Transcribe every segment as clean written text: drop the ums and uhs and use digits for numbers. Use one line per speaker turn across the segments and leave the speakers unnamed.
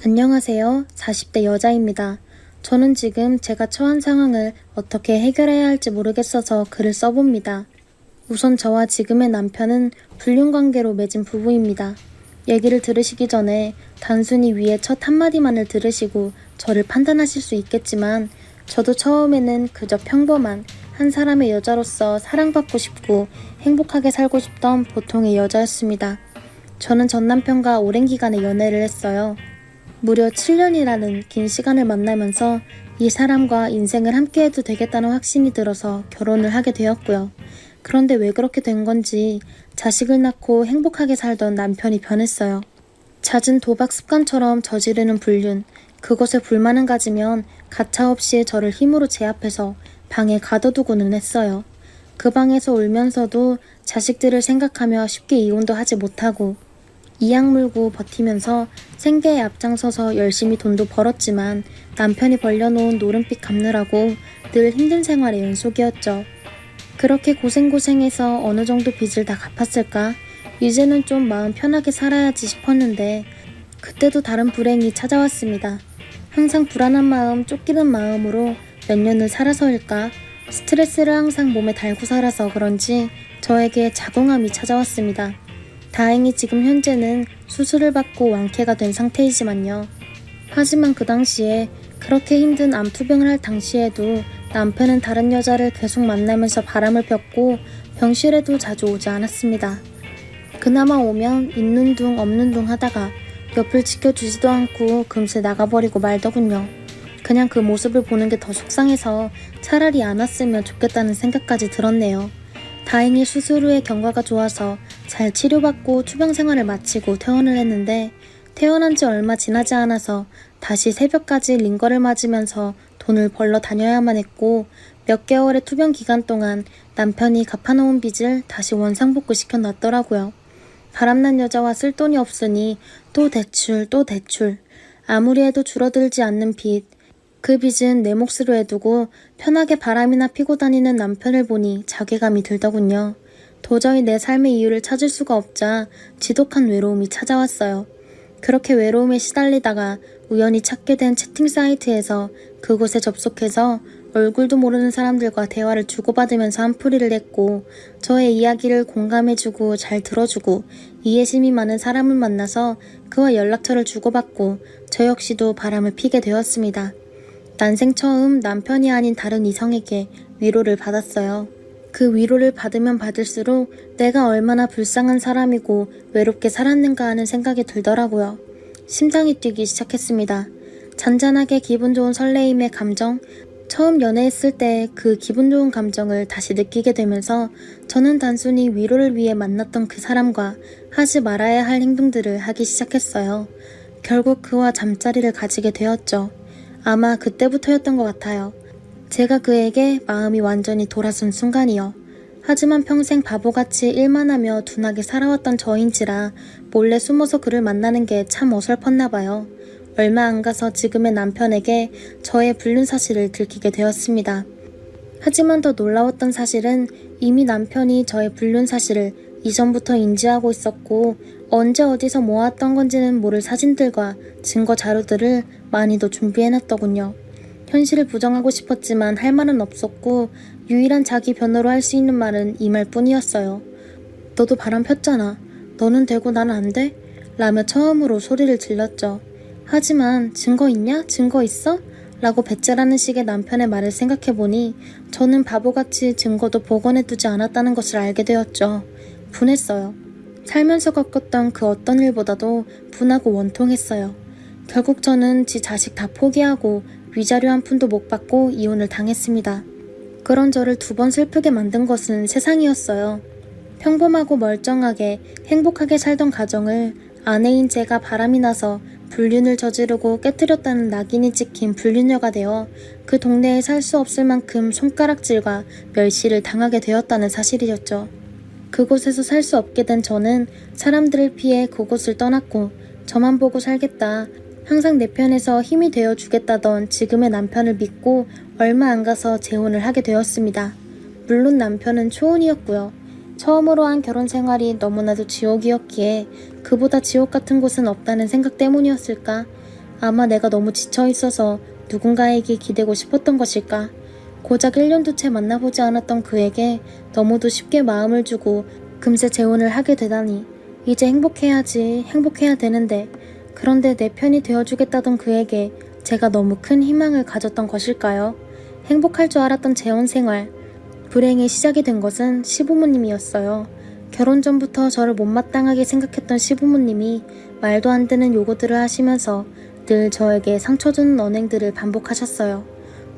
안녕하세요. 40대 여자입니다. 저는 지금 제가 처한 상황을 어떻게 해결해야 할지 모르겠어서 글을 써봅니다. 우선 저와 지금의 남편은 불륜관계로 맺은 부부입니다. 얘기를 들으시기 전에 단순히 위의 첫 한마디만을 들으시고 저를 판단하실 수 있겠지만 저도 처음에는 그저 평범한 한 사람의 여자로서 사랑받고 싶고 행복하게 살고 싶던 보통의 여자였습니다. 저는 전 남편과 오랜 기간의 연애를 했어요. 무려 7년이라는 긴 시간을 만나면서 이 사람과 인생을 함께해도 되겠다는 확신이 들어서 결혼을 하게 되었고요. 그런데 왜 그렇게 된 건지 자식을 낳고 행복하게 살던 남편이 변했어요. 잦은 도박 습관처럼 저지르는 불륜, 그것에 불만을 가지면 가차없이 저를 힘으로 제압해서 방에 가둬두고는 했어요. 그 방에서 울면서도 자식들을 생각하며 쉽게 이혼도 하지 못하고 이악 물고 버티면서 생계에 앞장서서 열심히 돈도 벌었지만 남편이 벌려놓은 노름빚 갚느라고 늘 힘든 생활의 연속이었죠. 그렇게 고생해서 어느 정도 빚을 다 갚았을까? 이제는 좀 마음 편하게 살아야지 싶었는데 그때도 다른 불행이 찾아왔습니다. 항상 불안한 마음, 쫓기는 마음으로 몇 년을 살아서일까? 스트레스를 항상 몸에 달고 살아서 그런지 저에게 자궁암이 찾아왔습니다. 다행히 지금 현재는 수술을 받고 완쾌가 된 상태이지만요. 하지만 그 당시에 그렇게 힘든 암투병을 할 당시에도 남편은 다른 여자를 계속 만나면서 바람을 폈고 병실에도 자주 오지 않았습니다. 그나마 오면 있는 둥 없는 둥 하다가 옆을 지켜주지도 않고 금세 나가버리고 말더군요. 그냥 그 모습을 보는 게 더 속상해서 차라리 안 왔으면 좋겠다는 생각까지 들었네요. 다행히 수술 후에 경과가 좋아서 잘 치료받고 투병 생활을 마치고 퇴원을 했는데 퇴원한 지 얼마 지나지 않아서 다시 새벽까지 링거를 맞으면서 돈을 벌러 다녀야만 했고 몇 개월의 투병 기간 동안 남편이 갚아놓은 빚을 다시 원상복구 시켜놨더라고요. 바람난 여자와 쓸 돈이 없으니 또 대출 아무리 해도 줄어들지 않는 빚. 그 빚은 내 몫으로 해두고 편하게 바람이나 피고 다니는 남편을 보니 자괴감이 들더군요. 도저히 내 삶의 이유를 찾을 수가 없자 지독한 외로움이 찾아왔어요. 그렇게 외로움에 시달리다가 우연히 찾게 된 채팅 사이트에서 그곳에 접속해서 얼굴도 모르는 사람들과 대화를 주고받으면서 한풀이를 했고 저의 이야기를 공감해주고 잘 들어주고 이해심이 많은 사람을 만나서 그와 연락처를 주고받고 저 역시도 바람을 피게 되었습니다. 난생 처음 남편이 아닌 다른 이성에게 위로를 받았어요. 그 위로를 받으면 받을수록 내가 얼마나 불쌍한 사람이고 외롭게 살았는가 하는 생각이 들더라고요. 심장이 뛰기 시작했습니다. 잔잔하게 기분 좋은 설레임의 감정, 처음 연애했을 때 그 기분 좋은 감정을 다시 느끼게 되면서 저는 단순히 위로를 위해 만났던 그 사람과 하지 말아야 할 행동들을 하기 시작했어요. 결국 그와 잠자리를 가지게 되었죠. 아마 그때부터였던 것 같아요. 제가 그에게 마음이 완전히 돌아선 순간이요. 하지만 평생 바보같이 일만 하며 둔하게 살아왔던 저인지라 몰래 숨어서 그를 만나는 게 참 어설펐나 봐요. 얼마 안 가서 지금의 남편에게 저의 불륜 사실을 들키게 되었습니다. 하지만 더 놀라웠던 사실은 이미 남편이 저의 불륜 사실을 이전부터 인지하고 있었고 언제 어디서 모았던 건지는 모를 사진들과 증거 자료들을 많이도 준비해놨더군요. 현실을 부정하고 싶었지만 할 말은 없었고 유일한 자기 변호로 할 수 있는 말은 이 말뿐이었어요. 너도 바람 폈잖아. 너는 되고 나는 안 돼? 라며 처음으로 소리를 질렀죠. 하지만 증거 있냐? 증거 있어? 라고 배째라는 식의 남편의 말을 생각해보니 저는 바보같이 증거도 복원해두지 않았다는 것을 알게 되었죠. 분했어요. 살면서 겪었던 그 어떤 일보다도 분하고 원통했어요. 결국 저는 지 자식 다 포기하고 위자료 한 푼도 못 받고 이혼을 당했습니다. 그런 저를 2번 슬프게 만든 것은 세상이었어요. 평범하고 멀쩡하게 행복하게 살던 가정을 아내인 제가 바람이 나서 불륜을 저지르고 깨뜨렸다는 낙인이 찍힌 불륜녀가 되어 그 동네에 살 수 없을 만큼 손가락질과 멸시를 당하게 되었다는 사실이었죠. 그곳에서 살 수 없게 된 저는 사람들을 피해 그곳을 떠났고 저만 보고 살겠다. 항상 내 편에서 힘이 되어주겠다던 지금의 남편을 믿고 얼마 안 가서 재혼을 하게 되었습니다. 물론 남편은 초혼이었고요. 처음으로 한 결혼 생활이 너무나도 지옥이었기에 그보다 지옥 같은 곳은 없다는 생각 때문이었을까? 아마 내가 너무 지쳐 있어서 누군가에게 기대고 싶었던 것일까? 고작 1년도 채 만나보지 않았던 그에게 너무도 쉽게 마음을 주고 금세 재혼을 하게 되다니. 이제 행복해야지, 행복해야 되는데. 그런데 내 편이 되어주겠다던 그에게 제가 너무 큰 희망을 가졌던 것일까요? 행복할 줄 알았던 재혼 생활. 불행의 시작이 된 것은 시부모님이었어요. 결혼 전부터 저를 못마땅하게 생각했던 시부모님이 말도 안 되는 요구들을 하시면서 늘 저에게 상처 주는 언행들을 반복하셨어요.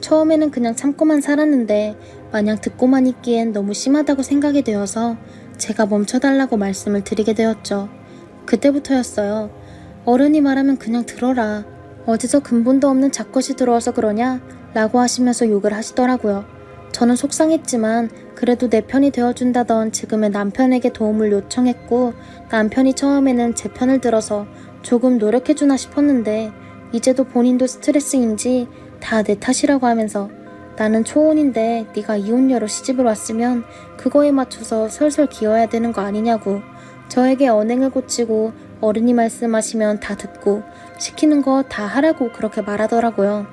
처음에는 그냥 참고만 살았는데 마냥 듣고만 있기엔 너무 심하다고 생각이 되어서 제가 멈춰달라고 말씀을 드리게 되었죠. 그때부터였어요. 어른이 말하면 그냥 들어라. 어디서 근본도 없는 잡것이 들어와서 그러냐? 라고 하시면서 욕을 하시더라고요. 저는 속상했지만 그래도 내 편이 되어준다던 지금의 남편에게 도움을 요청했고, 남편이 처음에는 제 편을 들어서 조금 노력해주나 싶었는데 이제도 본인도 스트레스인지 다 내 탓이라고 하면서 나는 초혼인데 네가 이혼녀로 시집을 왔으면 그거에 맞춰서 설설 기어야 되는 거 아니냐고, 저에게 언행을 고치고 어른이 말씀하시면 다 듣고 시키는 거 다 하라고 그렇게 말하더라고요.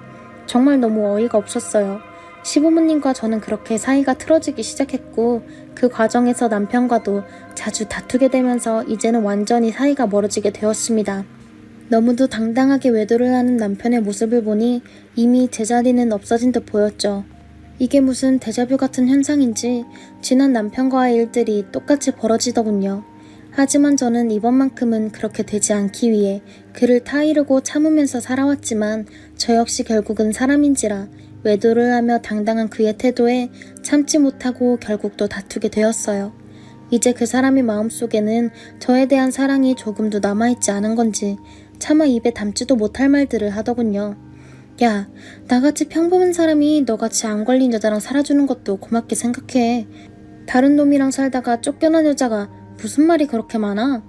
정말 너무 어이가 없었어요. 시부모님과 저는 그렇게 사이가 틀어지기 시작했고, 그 과정에서 남편과도 자주 다투게 되면서 이제는 완전히 사이가 멀어지게 되었습니다. 너무도 당당하게 외도를 하는 남편의 모습을 보니 이미 제자리는 없어진 듯 보였죠. 이게 무슨 데자뷰 같은 현상인지 지난 남편과의 일들이 똑같이 벌어지더군요. 하지만 저는 이번만큼은 그렇게 되지 않기 위해 그를 타이르고 참으면서 살아왔지만 저 역시 결국은 사람인지라 외도를 하며 당당한 그의 태도에 참지 못하고 결국 또 다투게 되었어요. 이제 그 사람의 마음속에는 저에 대한 사랑이 조금도 남아있지 않은 건지 차마 입에 담지도 못할 말들을 하더군요. 야, 나같이 평범한 사람이 너같이 안 걸린 여자랑 살아주는 것도 고맙게 생각해. 다른 놈이랑 살다가 쫓겨난 여자가 무슨 말이 그렇게 많아?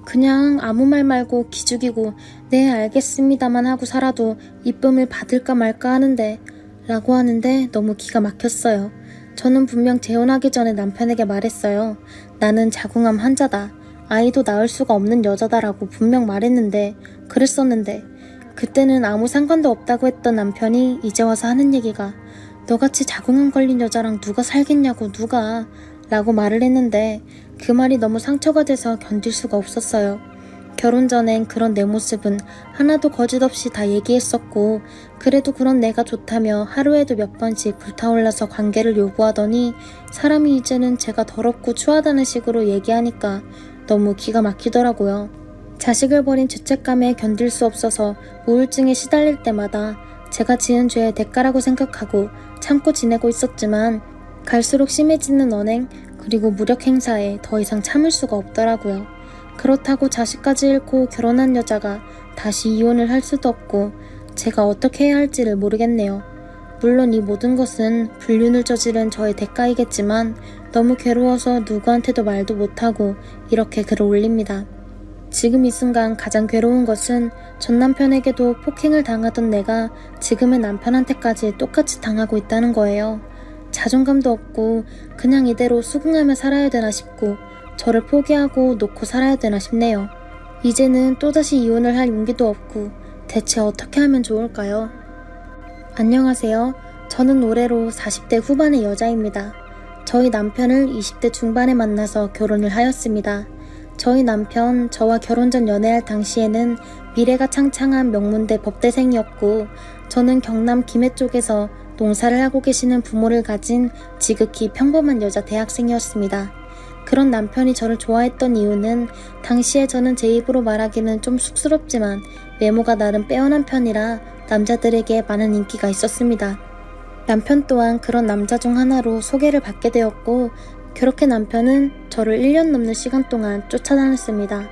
그냥 아무 말 말고 기죽이고 네 알겠습니다만 하고 살아도 이쁨을 받을까 말까 하는데 라고 하는데 너무 기가 막혔어요. 저는 분명 재혼하기 전에 남편에게 말했어요. 나는 자궁암 환자다. 아이도 낳을 수가 없는 여자다라고 분명 말했는데, 그랬었는데 그때는 아무 상관도 없다고 했던 남편이 이제 와서 하는 얘기가 너같이 자궁암 걸린 여자랑 누가 살겠냐고 누가 라고 말을 했는데 그 말이 너무 상처가 돼서 견딜 수가 없었어요. 결혼 전엔 그런 내 모습은 하나도 거짓 없이 다 얘기했었고, 그래도 그런 내가 좋다며 하루에도 몇 번씩 불타올라서 관계를 요구하더니 사람이 이제는 제가 더럽고 추하다는 식으로 얘기하니까 너무 기가 막히더라고요. 자식을 버린 죄책감에 견딜 수 없어서 우울증에 시달릴 때마다 제가 지은 죄의 대가라고 생각하고 참고 지내고 있었지만 갈수록 심해지는 언행 그리고 무력 행사에 더 이상 참을 수가 없더라고요. 그렇다고 자식까지 잃고 결혼한 여자가 다시 이혼을 할 수도 없고 제가 어떻게 해야 할지를 모르겠네요. 물론 이 모든 것은 불륜을 저지른 저의 대가이겠지만 너무 괴로워서 누구한테도 말도 못하고 이렇게 글을 올립니다. 지금 이 순간 가장 괴로운 것은 전 남편에게도 폭행을 당하던 내가 지금의 남편한테까지 똑같이 당하고 있다는 거예요. 자존감도 없고 그냥 이대로 수긍하며 살아야 되나 싶고 저를 포기하고 놓고 살아야 되나 싶네요. 이제는 또다시 이혼을 할 용기도 없고 대체 어떻게 하면 좋을까요? 안녕하세요. 저는 올해로 40대 후반의 여자입니다. 저희 남편을 20대 중반에 만나서 결혼을 하였습니다. 저희 남편, 저와 결혼 전 연애할 당시에는 미래가 창창한 명문대 법대생이었고 저는 경남 김해 쪽에서 농사를 하고 계시는 부모를 가진 지극히 평범한 여자 대학생이었습니다. 그런 남편이 저를 좋아했던 이유는 당시에 저는 제 입으로 말하기는 좀 쑥스럽지만 외모가 나름 빼어난 편이라 남자들에게 많은 인기가 있었습니다. 남편 또한 그런 남자 중 하나로 소개를 받게 되었고 그렇게 남편은 저를 1년 넘는 시간 동안 쫓아다녔습니다.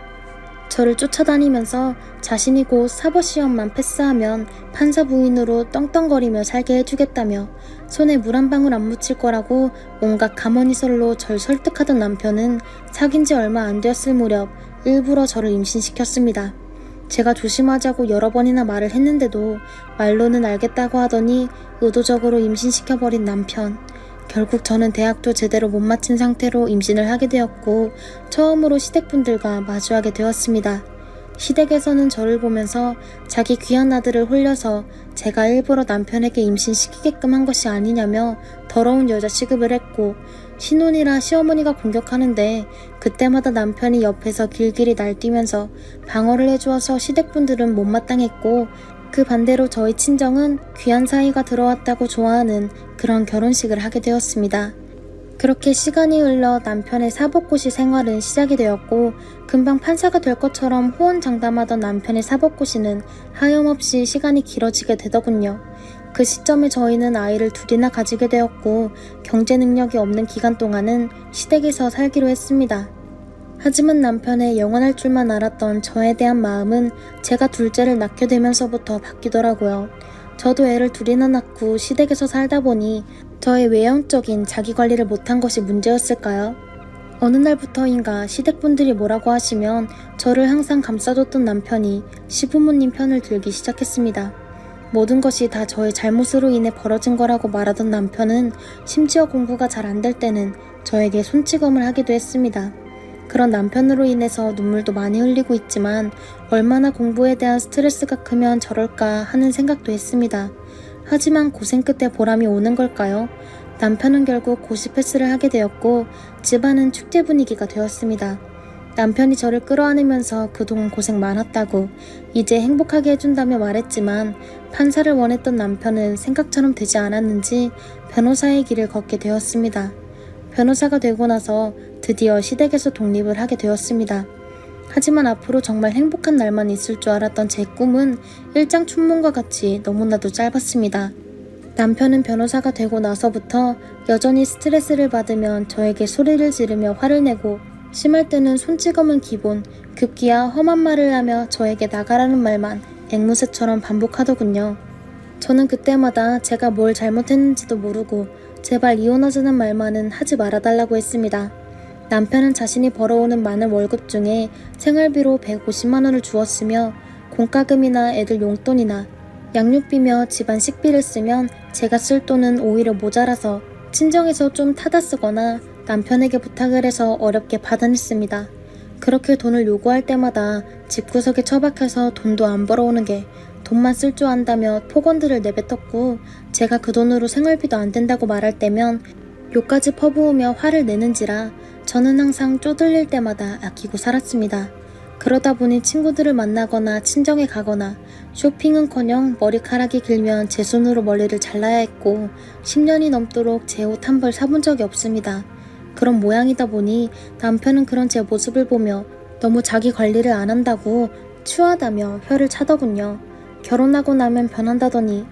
저를 쫓아다니면서 자신이 곧 사법시험만 패스하면 판사 부인으로 떵떵거리며 살게 해주겠다며 손에 물 한 방울 안 묻힐 거라고 온갖 가머니설로 절 설득하던 남편은 사귄 지 얼마 안 되었을 무렵 일부러 저를 임신시켰습니다. 제가 조심하자고 여러 번이나 말을 했는데도 말로는 알겠다고 하더니 의도적으로 임신시켜버린 남편. 결국 저는 대학도 제대로 못 마친 상태로 임신을 하게 되었고 처음으로 시댁분들과 마주하게 되었습니다. 시댁에서는 저를 보면서 자기 귀한 아들을 홀려서 제가 일부러 남편에게 임신시키게끔 한 것이 아니냐며 더러운 여자 취급을 했고, 신혼이라 시어머니가 공격하는데 그때마다 남편이 옆에서 길길이 날뛰면서 방어를 해주어서 시댁분들은 못마땅했고, 그 반대로 저희 친정은 귀한 사이가 들어왔다고 좋아하는 그런 결혼식을 하게 되었습니다. 그렇게 시간이 흘러 남편의 사법고시 생활은 시작이 되었고, 금방 판사가 될 것처럼 호언장담하던 남편의 사법고시는 하염없이 시간이 길어지게 되더군요. 그 시점에 저희는 아이를 둘이나 가지게 되었고, 경제 능력이 없는 기간 동안은 시댁에서 살기로 했습니다. 하지만 남편의 영원할 줄만 알았던 저에 대한 마음은 제가 둘째를 낳게 되면서부터 바뀌더라고요. 저도 애를 둘이나 낳고 시댁에서 살다 보니 저의 외형적인 자기관리를 못한 것이 문제였을까요? 어느 날부터인가 시댁분들이 뭐라고 하시면 저를 항상 감싸줬던 남편이 시부모님 편을 들기 시작했습니다. 모든 것이 다 저의 잘못으로 인해 벌어진 거라고 말하던 남편은 심지어 공부가 잘 안 될 때는 저에게 손찌검을 하기도 했습니다. 그런 남편으로 인해서 눈물도 많이 흘리고 있지만 얼마나 공부에 대한 스트레스가 크면 저럴까 하는 생각도 했습니다. 하지만 고생 끝에 보람이 오는 걸까요? 남편은 결국 고시 패스를 하게 되었고 집안은 축제 분위기가 되었습니다. 남편이 저를 끌어안으면서 그동안 고생 많았다고 이제 행복하게 해준다며 말했지만 판사를 원했던 남편은 생각처럼 되지 않았는지 변호사의 길을 걷게 되었습니다. 변호사가 되고 나서 드디어 시댁에서 독립을 하게 되었습니다. 하지만 앞으로 정말 행복한 날만 있을 줄 알았던 제 꿈은 일장춘몽과 같이 너무나도 짧았습니다. 남편은 변호사가 되고 나서부터 여전히 스트레스를 받으면 저에게 소리를 지르며 화를 내고, 심할 때는 손찌검은 기본, 급기야 험한 말을 하며 저에게 나가라는 말만 앵무새처럼 반복하더군요. 저는 그때마다 제가 뭘 잘못했는지도 모르고 제발 이혼하자는 말만은 하지 말아달라고 했습니다. 남편은 자신이 벌어오는 많은 월급 중에 생활비로 150만 원을 주었으며 공과금이나 애들 용돈이나 양육비며 집안 식비를 쓰면 제가 쓸 돈은 오히려 모자라서 친정에서 좀 타다 쓰거나 남편에게 부탁을 해서 어렵게 받아냈습니다. 그렇게 돈을 요구할 때마다 집구석에 처박혀서 돈도 안 벌어오는 게 돈만 쓸 줄 안다며 폭언들을 내뱉었고, 제가 그 돈으로 생활비도 안 된다고 말할 때면 욕까지 퍼부으며 화를 내는지라 저는 항상 쪼들릴 때마다 아끼고 살았습니다. 그러다 보니 친구들을 만나거나 친정에 가거나 쇼핑은커녕 머리카락이 길면 제 손으로 머리를 잘라야 했고 10년이 넘도록 제 옷 한 벌 사본 적이 없습니다. 그런 모양이다 보니 남편은 그런 제 모습을 보며 너무 자기 관리를 안 한다고 추하다며 혀를 차더군요. 결혼하고 나면 변한다더니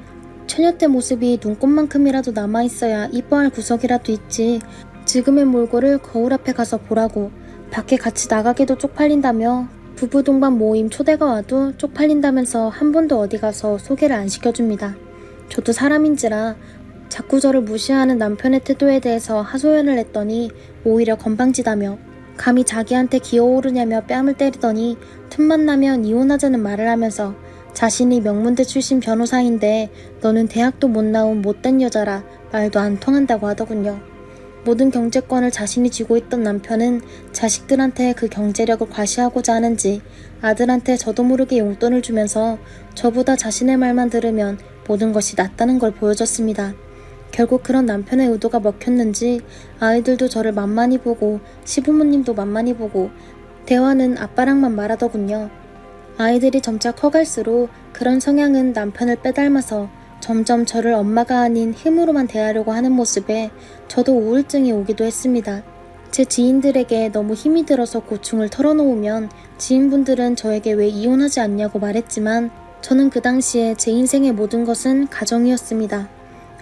처녀 때 모습이 눈곱만큼이라도 남아있어야 이뻐할 구석이라도 있지, 지금의 몰골을 거울 앞에 가서 보라고, 밖에 같이 나가기도 쪽팔린다며 부부 동반 모임 초대가 와도 쪽팔린다면서 한 번도 어디 가서 소개를 안 시켜줍니다. 저도 사람인지라 자꾸 저를 무시하는 남편의 태도에 대해서 하소연을 했더니 오히려 건방지다며 감히 자기한테 기어오르냐며 뺨을 때리더니 틈만 나면 이혼하자는 말을 하면서 자신이 명문대 출신 변호사인데 너는 대학도 못 나온 못된 여자라 말도 안 통한다고 하더군요. 모든 경제권을 자신이 쥐고 있던 남편은 자식들한테 그 경제력을 과시하고자 하는지 아들한테 저도 모르게 용돈을 주면서 저보다 자신의 말만 들으면 모든 것이 낫다는 걸 보여줬습니다. 결국 그런 남편의 의도가 먹혔는지 아이들도 저를 만만히 보고 시부모님도 만만히 보고 대화는 아빠랑만 말하더군요. 아이들이 점차 커갈수록 그런 성향은 남편을 빼닮아서 점점 저를 엄마가 아닌 힘으로만 대하려고 하는 모습에 저도 우울증이 오기도 했습니다. 제 지인들에게 너무 힘이 들어서 고충을 털어놓으면 지인분들은 저에게 왜 이혼하지 않냐고 말했지만 저는 그 당시에 제 인생의 모든 것은 가정이었습니다.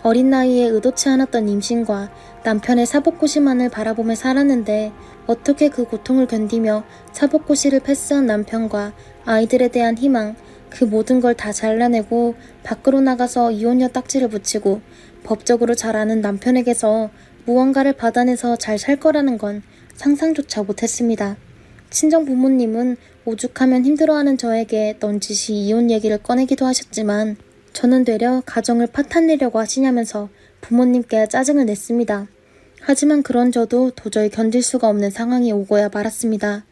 어린 나이에 의도치 않았던 임신과 남편의 사법고시만을 바라보며 살았는데 어떻게 그 고통을 견디며 사법고시를 패스한 남편과 아이들에 대한 희망, 그 모든 걸 다 잘라내고 밖으로 나가서 이혼녀 딱지를 붙이고 법적으로 잘 아는 남편에게서 무언가를 받아내서 잘 살 거라는 건 상상조차 못했습니다. 친정 부모님은 오죽하면 힘들어하는 저에게 넌지시 이혼 얘기를 꺼내기도 하셨지만 저는 되려 가정을 파탄내려고 하시냐면서 부모님께 짜증을 냈습니다. 하지만 그런 저도 도저히 견딜 수가 없는 상황이 오고야 말았습니다.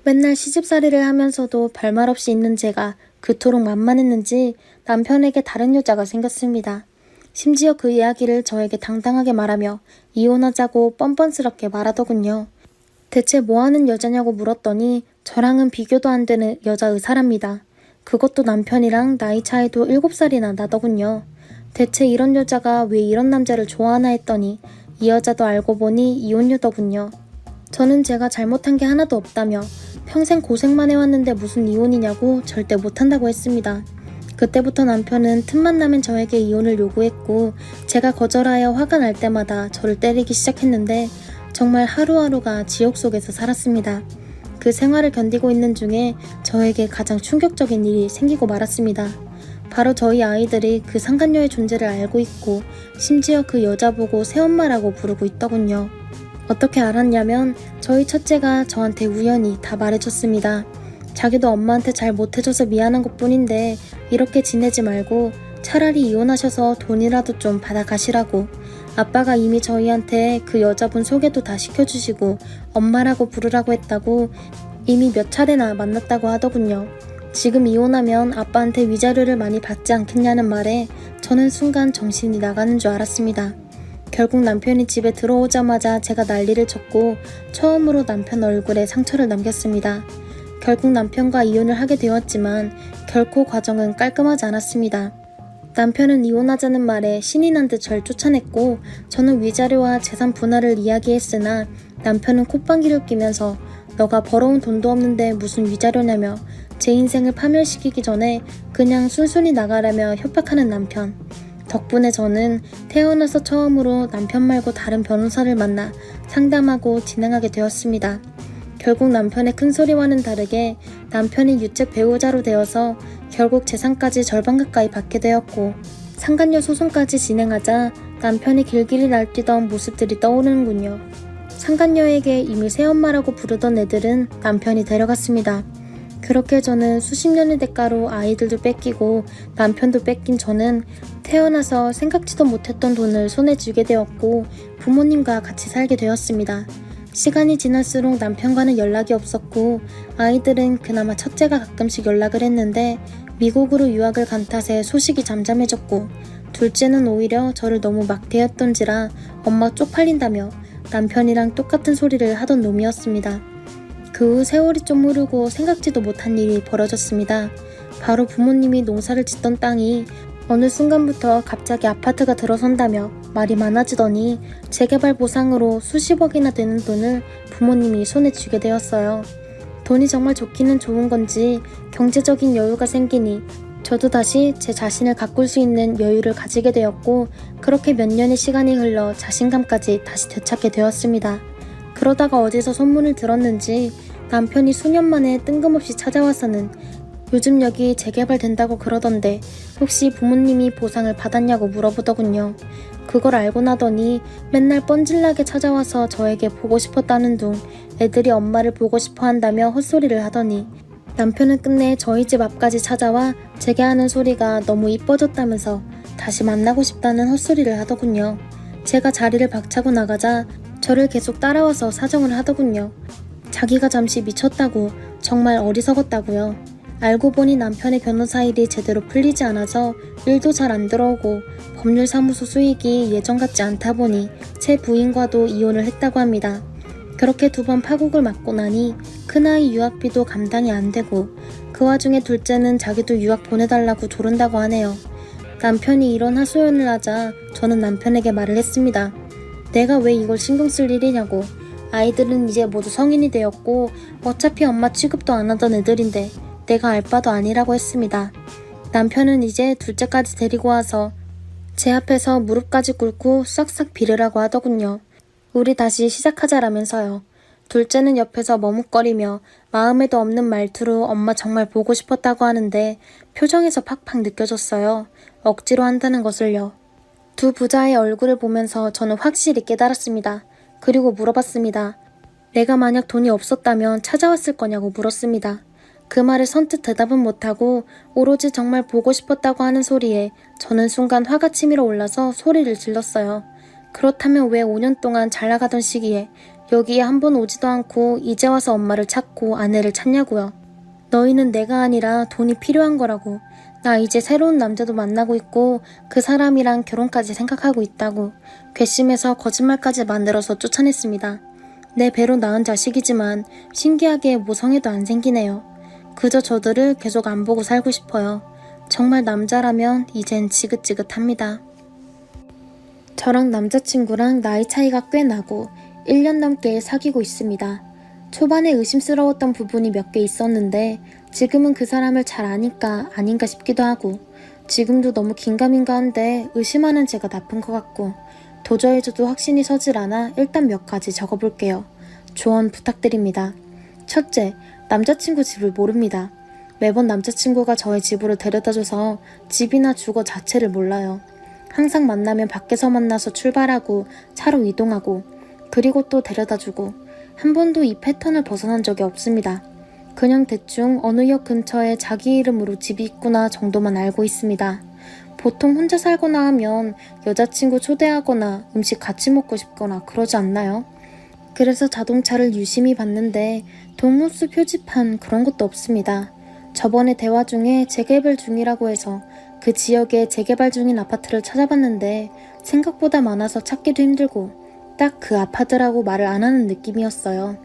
맨날 시집살이를 하면서도 별말 없이 있는 제가 그토록 만만했는지 남편에게 다른 여자가 생겼습니다. 심지어 그 이야기를 저에게 당당하게 말하며 이혼하자고 뻔뻔스럽게 말하더군요. 대체 뭐하는 여자냐고 물었더니 저랑은 비교도 안 되는 여자 의사랍니다. 그것도 남편이랑 나이 차이도 7살이나 나더군요. 대체 이런 여자가 왜 이런 남자를 좋아하나 했더니 이 여자도 알고 보니 이혼녀더군요. 저는 제가 잘못한 게 하나도 없다며 평생 고생만 해왔는데 무슨 이혼이냐고 절대 못한다고 했습니다. 그때부터 남편은 틈만 나면 저에게 이혼을 요구했고 제가 거절하여 화가 날 때마다 저를 때리기 시작했는데 정말 하루하루가 지옥 속에서 살았습니다. 그 생활을 견디고 있는 중에 저에게 가장 충격적인 일이 생기고 말았습니다. 바로 저희 아이들이 그 상간녀의 존재를 알고 있고 심지어 그 여자 보고 새엄마라고 부르고 있더군요. 어떻게 알았냐면 저희 첫째가 저한테 우연히 다 말해줬습니다. 자기도 엄마한테 잘 못해줘서 미안한 것뿐인데 이렇게 지내지 말고 차라리 이혼하셔서 돈이라도 좀 받아가시라고. 아빠가 이미 저희한테 그 여자분 소개도 다 시켜주시고 엄마라고 부르라고 했다고 이미 몇 차례나 만났다고 하더군요. 지금 이혼하면 아빠한테 위자료를 많이 받지 않겠냐는 말에 저는 순간 정신이 나가는 줄 알았습니다. 결국 남편이 집에 들어오자마자 제가 난리를 쳤고 처음으로 남편 얼굴에 상처를 남겼습니다. 결국 남편과 이혼을 하게 되었지만 결코 과정은 깔끔하지 않았습니다. 남편은 이혼하자는 말에 신이 난 듯 절 쫓아냈고 저는 위자료와 재산 분할을 이야기했으나 남편은 콧방귀를 뀌면서 너가 벌어온 돈도 없는데 무슨 위자료냐며 제 인생을 파멸시키기 전에 그냥 순순히 나가라며 협박하는 남편. 덕분에 저는 태어나서 처음으로 남편 말고 다른 변호사를 만나 상담하고 진행하게 되었습니다. 결국 남편의 큰소리와는 다르게 남편이 유책 배우자로 되어서 결국 재산까지 절반 가까이 받게 되었고 상간녀 소송까지 진행하자 남편이 길길이 날뛰던 모습들이 떠오르는군요. 상간녀에게 이미 새엄마라고 부르던 애들은 남편이 데려갔습니다. 그렇게 저는 수십 년의 대가로 아이들도 뺏기고 남편도 뺏긴 저는 태어나서 생각지도 못했던 돈을 손에 쥐게 되었고 부모님과 같이 살게 되었습니다. 시간이 지날수록 남편과는 연락이 없었고 아이들은 그나마 첫째가 가끔씩 연락을 했는데 미국으로 유학을 간 탓에 소식이 잠잠해졌고 둘째는 오히려 저를 너무 막대했던지라 엄마 쪽팔린다며 남편이랑 똑같은 소리를 하던 놈이었습니다. 그 후 세월이 좀 흐르고 생각지도 못한 일이 벌어졌습니다. 바로 부모님이 농사를 짓던 땅이 어느 순간부터 갑자기 아파트가 들어선다며 말이 많아지더니 재개발 보상으로 수십억이나 되는 돈을 부모님이 손에 쥐게 되었어요. 돈이 정말 좋기는 좋은 건지 경제적인 여유가 생기니 저도 다시 제 자신을 가꿀 수 있는 여유를 가지게 되었고 그렇게 몇 년의 시간이 흘러 자신감까지 다시 되찾게 되었습니다. 그러다가 어디서 소문을 들었는지 남편이 수년 만에 뜬금없이 찾아와서는 요즘 여기 재개발된다고 그러던데 혹시 부모님이 보상을 받았냐고 물어보더군요. 그걸 알고 나더니 맨날 뻔질나게 찾아와서 저에게 보고 싶었다는 둥 애들이 엄마를 보고 싶어 한다며 헛소리를 하더니 남편은 끝내 저희 집 앞까지 찾아와 제게 하는 소리가 너무 이뻐졌다면서 다시 만나고 싶다는 헛소리를 하더군요. 제가 자리를 박차고 나가자 저를 계속 따라와서 사정을 하더군요. 자기가 잠시 미쳤다고 정말 어리석었다고요. 알고 보니 남편의 변호사 일이 제대로 풀리지 않아서 일도 잘 안 들어오고 법률사무소 수익이 예전 같지 않다 보니 제 부인과도 이혼을 했다고 합니다. 그렇게 2번 파국을 맞고 나니 큰아이 유학비도 감당이 안 되고 그 와중에 둘째는 자기도 유학 보내달라고 조른다고 하네요. 남편이 이런 하소연을 하자 저는 남편에게 말을 했습니다. 내가 왜 이걸 신경 쓸 일이냐고. 아이들은 이제 모두 성인이 되었고 어차피 엄마 취급도 안 하던 애들인데 내가 알 바도 아니라고 했습니다. 남편은 이제 둘째까지 데리고 와서 제 앞에서 무릎까지 꿇고 싹싹 빌으라고 하더군요. 우리 다시 시작하자라면서요. 둘째는 옆에서 머뭇거리며 마음에도 없는 말투로 엄마 정말 보고 싶었다고 하는데 표정에서 팍팍 느껴졌어요. 억지로 한다는 것을요. 두 부자의 얼굴을 보면서 저는 확실히 깨달았습니다. 그리고 물어봤습니다. 내가 만약 돈이 없었다면 찾아왔을 거냐고 물었습니다. 그 말에 선뜻 대답은 못하고 오로지 정말 보고 싶었다고 하는 소리에 저는 순간 화가 치밀어 올라서 소리를 질렀어요. 그렇다면 왜 5년 동안 잘 나가던 시기에 여기에 한 번 오지도 않고 이제 와서 엄마를 찾고 아내를 찾냐고요. 너희는 내가 아니라 돈이 필요한 거라고. 나 이제 새로운 남자도 만나고 있고 그 사람이랑 결혼까지 생각하고 있다고 괘씸해서 거짓말까지 만들어서 쫓아냈습니다. 내 배로 낳은 자식이지만 신기하게 모성애도 안 생기네요. 그저 저들을 계속 안 보고 살고 싶어요. 정말 남자라면 이젠 지긋지긋합니다. 저랑 남자친구랑 나이 차이가 꽤 나고 1년 넘게 사귀고 있습니다. 초반에 의심스러웠던 부분이 몇 개 있었는데 지금은 그 사람을 잘 아니까 아닌가 싶기도 하고 지금도 너무 긴가민가한데 의심하는 제가 나쁜 것 같고 도저히 저도 확신이 서질 않아 일단 몇 가지 적어볼게요. 조언 부탁드립니다. 첫째, 남자친구 집을 모릅니다. 매번 남자친구가 저의 집으로 데려다줘서 집이나 주거 자체를 몰라요. 항상 만나면 밖에서 만나서 출발하고 차로 이동하고 그리고 또 데려다주고 한 번도 이 패턴을 벗어난 적이 없습니다. 그냥 대충 어느 역 근처에 자기 이름으로 집이 있구나 정도만 알고 있습니다. 보통 혼자 살거나 하면 여자친구 초대하거나 음식 같이 먹고 싶거나 그러지 않나요? 그래서 자동차를 유심히 봤는데 동호수 표지판 그런 것도 없습니다. 저번에 대화 중에 재개발 중이라고 해서 그 지역에 재개발 중인 아파트를 찾아봤는데 생각보다 많아서 찾기도 힘들고 딱 그 아파트라고 말을 안 하는 느낌이었어요.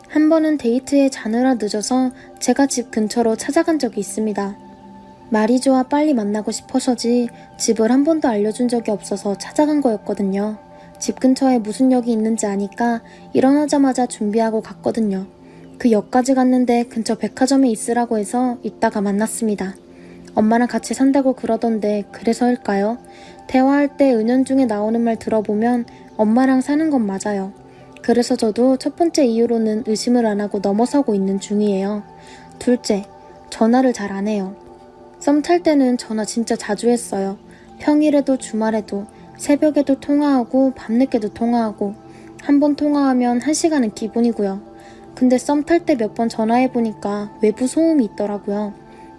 한 번은 데이트에 자느라 늦어서 제가 집 근처로 찾아간 적이 있습니다. 말이 좋아 빨리 만나고 싶어서지 집을 한 번도 알려준 적이 없어서 찾아간 거였거든요. 집 근처에 무슨 역이 있는지 아니까 일어나자마자 준비하고 갔거든요. 그 역까지 갔는데 근처 백화점에 있으라고 해서 이따가 만났습니다. 엄마랑 같이 산다고 그러던데 그래서일까요? 대화할 때 은연중에 나오는 말 들어보면 엄마랑 사는 건 맞아요. 그래서 저도 첫 번째 이유로는 의심을 안 하고 넘어서고 있는 중이에요. 둘째, 전화를 잘 안 해요. 썸 탈 때는 전화 진짜 자주 했어요. 평일에도 주말에도 새벽에도 통화하고 밤늦게도 통화하고 한 번 통화하면 1시간은 기본이고요. 근데 썸 탈 때 몇 번 전화해보니까 외부 소음이 있더라고요.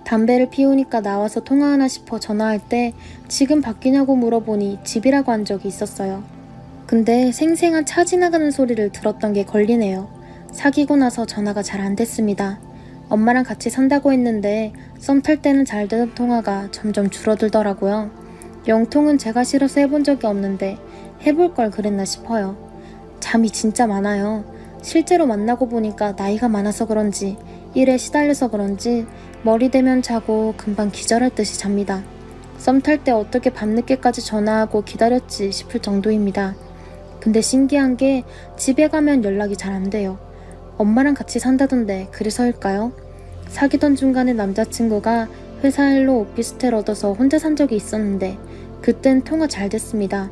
담배를 피우니까 나와서 통화하나 싶어 전화할 때 지금 바뀌냐고 물어보니 집이라고 한 적이 있었어요. 근데 생생한 차 지나가는 소리를 들었던 게 걸리네요. 사귀고 나서 전화가 잘 안 됐습니다. 엄마랑 같이 산다고 했는데 썸 탈 때는 잘 되던 통화가 점점 줄어들더라고요. 영통은 제가 싫어서 해본 적이 없는데 해볼 걸 그랬나 싶어요. 잠이 진짜 많아요. 실제로 만나고 보니까 나이가 많아서 그런지 일에 시달려서 그런지 머리 대면 자고 금방 기절할 듯이 잡니다. 썸 탈 때 어떻게 밤늦게까지 전화하고 기다렸지 싶을 정도입니다. 근데 신기한 게 집에 가면 연락이 잘 안 돼요. 엄마랑 같이 산다던데 그래서일까요? 사귀던 중간에 남자친구가 회사 일로 오피스텔 얻어서 혼자 산 적이 있었는데 그땐 통화 잘 됐습니다.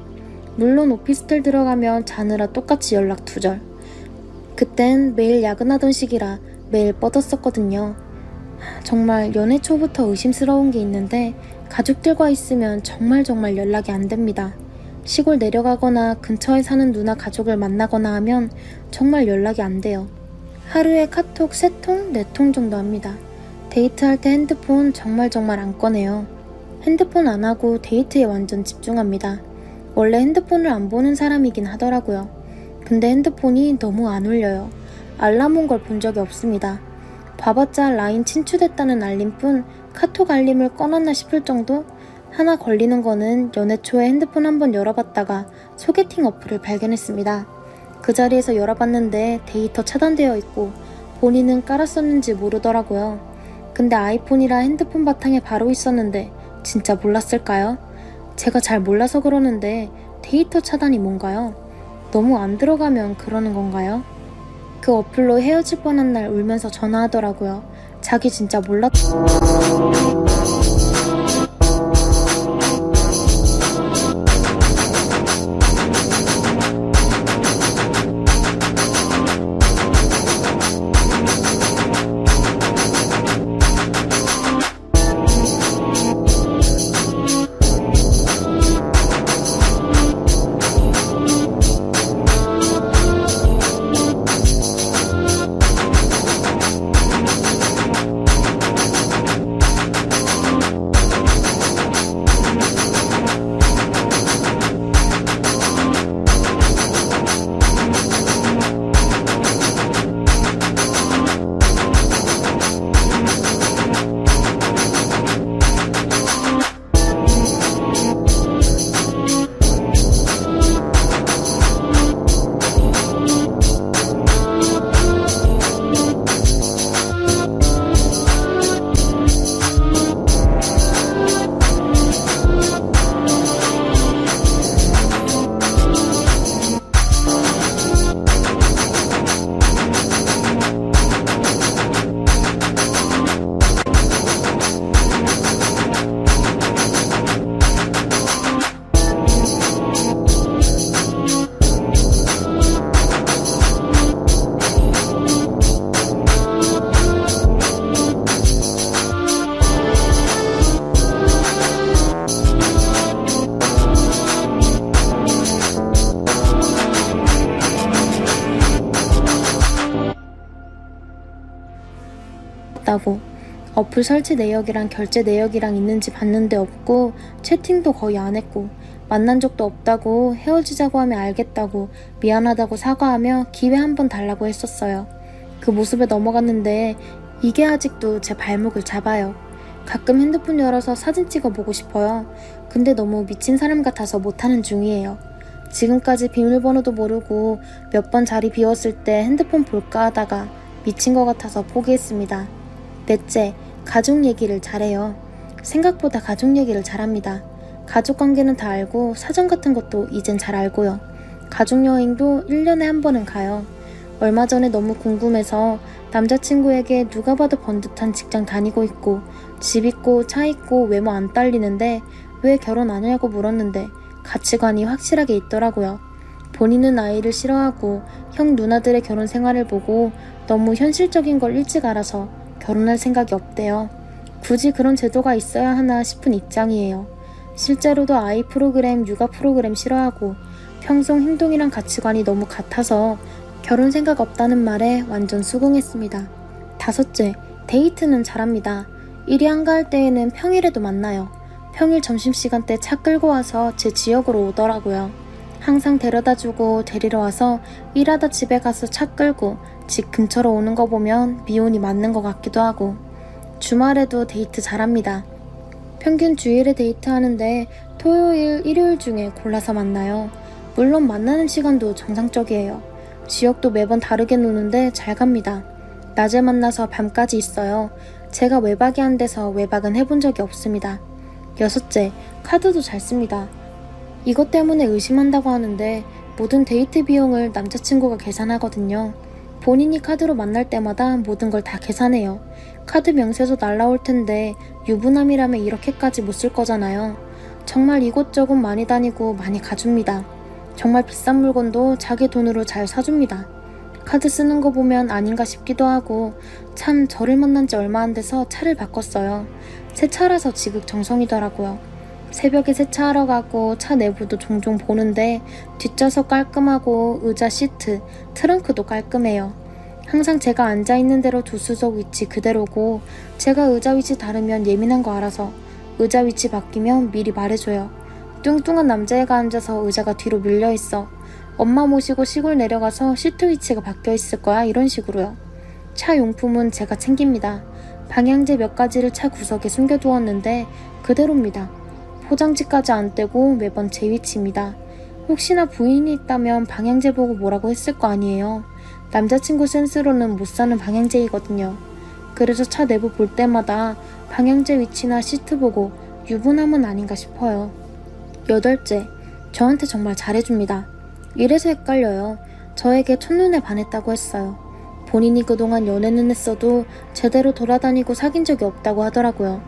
물론 오피스텔 들어가면 자느라 똑같이 연락 두절. 그땐 매일 야근하던 시기라 매일 뻗었었거든요. 정말 연애 초부터 의심스러운 게 있는데 가족들과 있으면 정말 연락이 안 됩니다. 시골 내려가거나 근처에 사는 누나 가족을 만나거나 하면 정말 연락이 안 돼요. 하루에 카톡 3통, 4통 정도 합니다. 데이트할 때 핸드폰 정말 안 꺼내요. 핸드폰 안 하고 데이트에 완전 집중합니다. 원래 핸드폰을 안 보는 사람이긴 하더라고요. 근데 핸드폰이 너무 안 울려요. 알람 온 걸 본 적이 없습니다. 봐봤자 라인 친추됐다는 알림뿐 카톡 알림을 꺼놨나 싶을 정도? 하나 걸리는 거는 연애 초에 핸드폰 한번 열어봤다가 소개팅 어플을 발견했습니다. 그 자리에서 열어봤는데 데이터 차단되어 있고 본인은 깔았었는지 모르더라고요. 근데 아이폰이라 핸드폰 바탕에 바로 있었는데 진짜 몰랐을까요? 제가 잘 몰라서 그러는데 데이터 차단이 뭔가요? 너무 안 들어가면 그러는 건가요? 그 어플로 헤어질 뻔한 날 울면서 전화하더라고요. 자기 진짜 몰랐... 없다고. 어플 설치 내역이랑 결제 내역이랑 있는지 봤는데 없고 채팅도 거의 안 했고 만난 적도 없다고 헤어지자고 하면 알겠다고 미안하다고 사과하며 기회 한 번 달라고 했었어요. 그 모습에 넘어갔는데 이게 아직도 제 발목을 잡아요. 가끔 핸드폰 열어서 사진 찍어보고 싶어요. 근데 너무 미친 사람 같아서 못하는 중이에요. 지금까지 비밀번호도 모르고 몇 번 자리 비웠을 때 핸드폰 볼까 하다가 미친 것 같아서 포기했습니다. 넷째, 가족 얘기를 잘해요. 생각보다 가족 얘기를 잘합니다. 가족 관계는 다 알고 사정 같은 것도 이젠 잘 알고요. 가족 여행도 1년에 한 번은 가요. 얼마 전에 너무 궁금해서 남자친구에게 누가 봐도 번듯한 직장 다니고 있고 집 있고 차 있고 외모 안 딸리는데 왜 결혼 안 하냐고 물었는데 가치관이 확실하게 있더라고요. 본인은 아이를 싫어하고 형 누나들의 결혼 생활을 보고 너무 현실적인 걸 일찍 알아서 결혼할 생각이 없대요. 굳이 그런 제도가 있어야 하나 싶은 입장이에요. 실제로도 아이 프로그램, 육아 프로그램 싫어하고 평소 행동이랑 가치관이 너무 같아서 결혼 생각 없다는 말에 완전 수긍했습니다. 다섯째, 데이트는 잘합니다. 일이 한가할 때에는 평일에도 만나요. 평일 점심시간 때 차 끌고 와서 제 지역으로 오더라고요. 항상 데려다주고 데리러 와서 일하다 집에 가서 차 끌고 집 근처로 오는 거 보면 미혼이 맞는 것 같기도 하고 주말에도 데이트 잘합니다. 평균 주일에 데이트하는데 토요일, 일요일 중에 골라서 만나요. 물론 만나는 시간도 정상적이에요. 지역도 매번 다르게 노는데 잘 갑니다. 낮에 만나서 밤까지 있어요. 제가 외박이 안 돼서 외박은 해본 적이 없습니다. 여섯째, 카드도 잘 씁니다. 이것 때문에 의심한다고 하는데 모든 데이트 비용을 남자친구가 계산하거든요. 본인이 카드로 만날 때마다 모든 걸 다 계산해요. 카드 명세서 날라올 텐데 유부남이라면 이렇게까지 못 쓸 거잖아요. 정말 이곳저곳 많이 다니고 많이 가줍니다. 정말 비싼 물건도 자기 돈으로 잘 사줍니다. 카드 쓰는 거 보면 아닌가 싶기도 하고 참 저를 만난 지 얼마 안 돼서 차를 바꿨어요. 새 차라서 지극정성이더라고요. 새벽에 세차하러 가고 차 내부도 종종 보는데 뒷좌석 깔끔하고 의자 시트, 트렁크도 깔끔해요. 항상 제가 앉아있는 대로 조수석 위치 그대로고 제가 의자 위치 다르면 예민한 거 알아서 의자 위치 바뀌면 미리 말해줘요. 뚱뚱한 남자애가 앉아서 의자가 뒤로 밀려있어. 엄마 모시고 시골 내려가서 시트 위치가 바뀌어있을 거야 이런 식으로요. 차 용품은 제가 챙깁니다. 방향제 몇 가지를 차 구석에 숨겨두었는데 그대로입니다. 포장지까지 안 떼고 매번 제 위치입니다. 혹시나 부인이 있다면 방향제 보고 뭐라고 했을 거 아니에요. 남자친구 센스로는 못 사는 방향제이거든요. 그래서 차 내부 볼 때마다 방향제 위치나 시트 보고 유부남은 아닌가 싶어요. 여덟째, 저한테 정말 잘해줍니다. 이래서 헷갈려요. 저에게 첫눈에 반했다고 했어요. 본인이 그동안 연애는 했어도 제대로 돌아다니고 사귄 적이 없다고 하더라고요.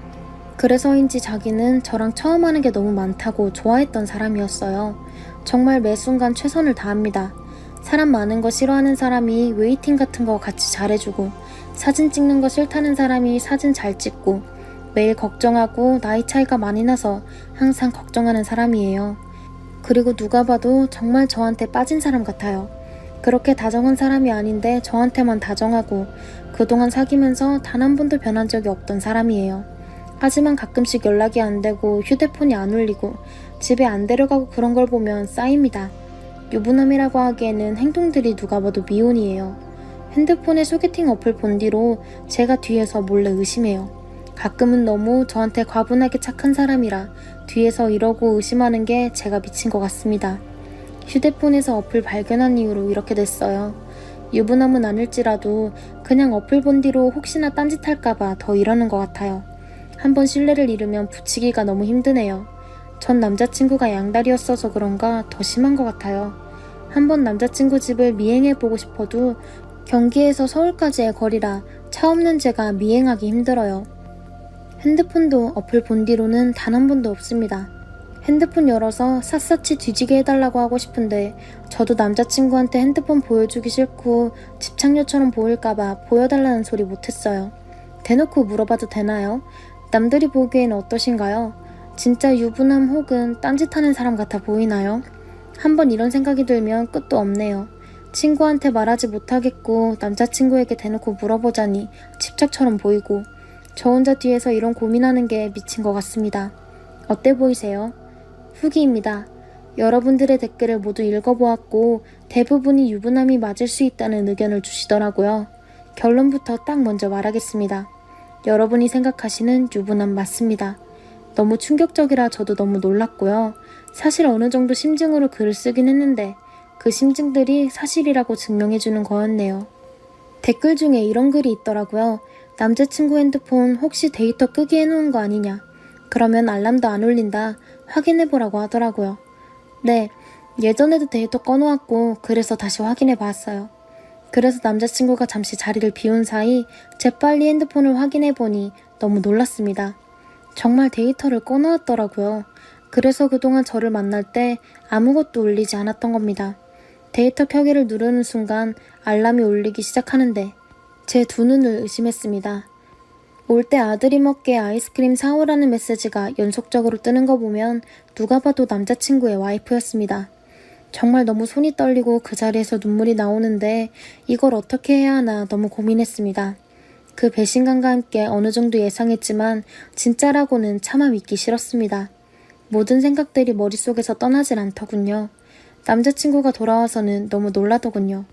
그래서인지 자기는 저랑 처음 하는 게 너무 많다고 좋아했던 사람이었어요. 정말 매 순간 최선을 다합니다. 사람 많은 거 싫어하는 사람이 웨이팅 같은 거 같이 잘해주고 사진 찍는 거 싫다는 사람이 사진 잘 찍고 매일 걱정하고 나이 차이가 많이 나서 항상 걱정하는 사람이에요. 그리고 누가 봐도 정말 저한테 빠진 사람 같아요. 그렇게 다정한 사람이 아닌데 저한테만 다정하고 그동안 사귀면서 단 한 번도 변한 적이 없던 사람이에요. 하지만 가끔씩 연락이 안 되고 휴대폰이 안 울리고 집에 안 데려가고 그런 걸 보면 쌓입니다. 유부남이라고 하기에는 행동들이 누가 봐도 미혼이에요. 핸드폰에 소개팅 어플 본 뒤로 제가 뒤에서 몰래 의심해요. 가끔은 너무 저한테 과분하게 착한 사람이라 뒤에서 이러고 의심하는 게 제가 미친 것 같습니다. 휴대폰에서 어플 발견한 이후로 이렇게 됐어요. 유부남은 아닐지라도 그냥 어플 본 뒤로 혹시나 딴짓할까봐 더 이러는 것 같아요. 한번 신뢰를 잃으면 붙이기가 너무 힘드네요. 전 남자친구가 양다리였어서 그런가 더 심한 것 같아요. 한번 남자친구 집을 미행해보고 싶어도 경기에서 서울까지의 거리라 차 없는 제가 미행하기 힘들어요. 핸드폰도 어플 본 뒤로는 단 한 번도 없습니다. 핸드폰 열어서 샅샅이 뒤지게 해달라고 하고 싶은데 저도 남자친구한테 핸드폰 보여주기 싫고 집착녀처럼 보일까봐 보여달라는 소리 못했어요. 대놓고 물어봐도 되나요? 남들이 보기엔 어떠신가요? 진짜 유부남 혹은 딴짓하는 사람 같아 보이나요? 한번 이런 생각이 들면 끝도 없네요. 친구한테 말하지 못하겠고 남자친구에게 대놓고 물어보자니 집착처럼 보이고 저 혼자 뒤에서 이런 고민하는 게 미친 것 같습니다. 어때 보이세요? 후기입니다. 여러분들의 댓글을 모두 읽어보았고 대부분이 유부남이 맞을 수 있다는 의견을 주시더라고요. 결론부터 딱 먼저 말하겠습니다. 여러분이 생각하시는 유부남 맞습니다. 너무 충격적이라 저도 너무 놀랐고요. 사실 어느 정도 심증으로 글을 쓰긴 했는데 그 심증들이 사실이라고 증명해주는 거였네요. 댓글 중에 이런 글이 있더라고요. 남자친구 핸드폰 혹시 데이터 끄기 해놓은 거 아니냐. 그러면 알람도 안 울린다. 확인해보라고 하더라고요. 네, 예전에도 데이터 꺼놓았고 그래서 다시 확인해봤어요. 그래서 남자친구가 잠시 자리를 비운 사이 재빨리 핸드폰을 확인해보니 너무 놀랐습니다. 정말 데이터를 꺼놓았더라고요. 그래서 그동안 저를 만날 때 아무것도 울리지 않았던 겁니다. 데이터 켜기를 누르는 순간 알람이 울리기 시작하는데 제 두 눈을 의심했습니다. 올 때 아들이 먹게 아이스크림 사오라는 메시지가 연속적으로 뜨는 거 보면 누가 봐도 남자친구의 와이프였습니다. 정말 너무 손이 떨리고 그 자리에서 눈물이 나오는데 이걸 어떻게 해야 하나 너무 고민했습니다. 그 배신감과 함께 어느 정도 예상했지만 진짜라고는 차마 믿기 싫었습니다. 모든 생각들이 머릿속에서 떠나질 않더군요. 남자친구가 돌아와서는 너무 놀라더군요.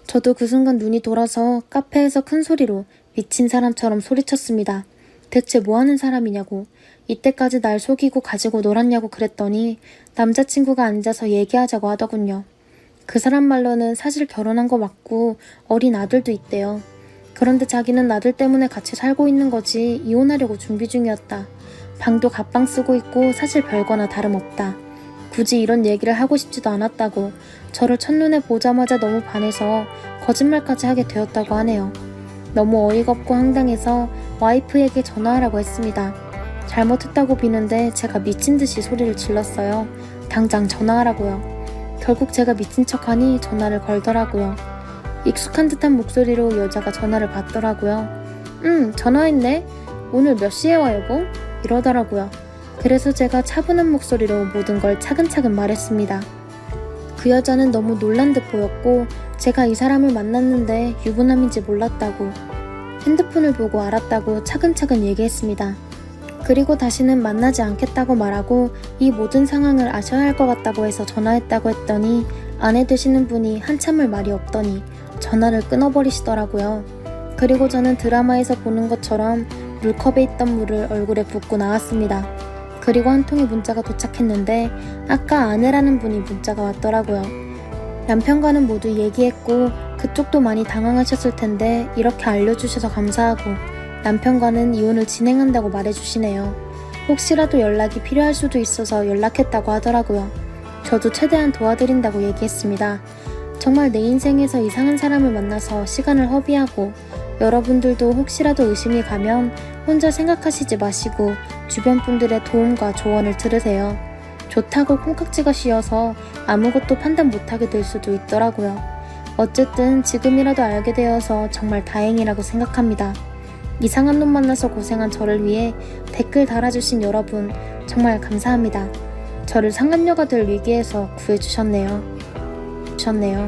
저도 그 순간 눈이 돌아서 카페에서 큰 소리로 미친 사람처럼 소리쳤습니다. 대체 뭐 하는 사람이냐고. 이때까지 날 속이고 가지고 놀았냐고 그랬더니 남자친구가 앉아서 얘기하자고 하더군요. 그 사람 말로는 사실 결혼한 거 맞고 어린 아들도 있대요. 그런데 자기는 아들 때문에 같이 살고 있는 거지 이혼하려고 준비 중이었다. 방도 갑방 쓰고 있고 사실 별거나 다름없다. 굳이 이런 얘기를 하고 싶지도 않았다고 저를 첫눈에 보자마자 너무 반해서 거짓말까지 하게 되었다고 하네요. 너무 어이가 없고 황당해서 와이프에게 전화하라고 했습니다. 잘못했다고 비는데 제가 미친 듯이 소리를 질렀어요. 당장 전화하라고요. 결국 제가 미친 척하니 전화를 걸더라고요. 익숙한 듯한 목소리로 여자가 전화를 받더라고요. 전화했네. 오늘 몇 시에 와 여보? 이러더라고요. 그래서 제가 차분한 목소리로 모든 걸 차근차근 말했습니다. 그 여자는 너무 놀란 듯 보였고 제가 이 사람을 만났는데 유부남인지 몰랐다고 핸드폰을 보고 알았다고 차근차근 얘기했습니다. 그리고 다시는 만나지 않겠다고 말하고 이 모든 상황을 아셔야 할 것 같다고 해서 전화했다고 했더니 아내 되시는 분이 한참을 말이 없더니 전화를 끊어버리시더라고요. 그리고 저는 드라마에서 보는 것처럼 물컵에 있던 물을 얼굴에 붓고 나왔습니다. 그리고 한 통의 문자가 도착했는데 아까 아내라는 분이 문자가 왔더라고요. 남편과는 모두 얘기했고 그쪽도 많이 당황하셨을 텐데 이렇게 알려주셔서 감사하고 남편과는 이혼을 진행한다고 말해주시네요. 혹시라도 연락이 필요할 수도 있어서 연락했다고 하더라고요. 저도 최대한 도와드린다고 얘기했습니다. 정말 내 인생에서 이상한 사람을 만나서 시간을 허비하고 여러분들도 혹시라도 의심이 가면 혼자 생각하시지 마시고 주변 분들의 도움과 조언을 들으세요. 좋다고 콩깍지가 씌어서 아무것도 판단 못하게 될 수도 있더라고요. 어쨌든 지금이라도 알게 되어서 정말 다행이라고 생각합니다. 이상한 놈 만나서 고생한 저를 위해 댓글 달아주신 여러분 정말 감사합니다. 저를 상간녀가 될 위기에서 구해주셨네요. 주셨네요.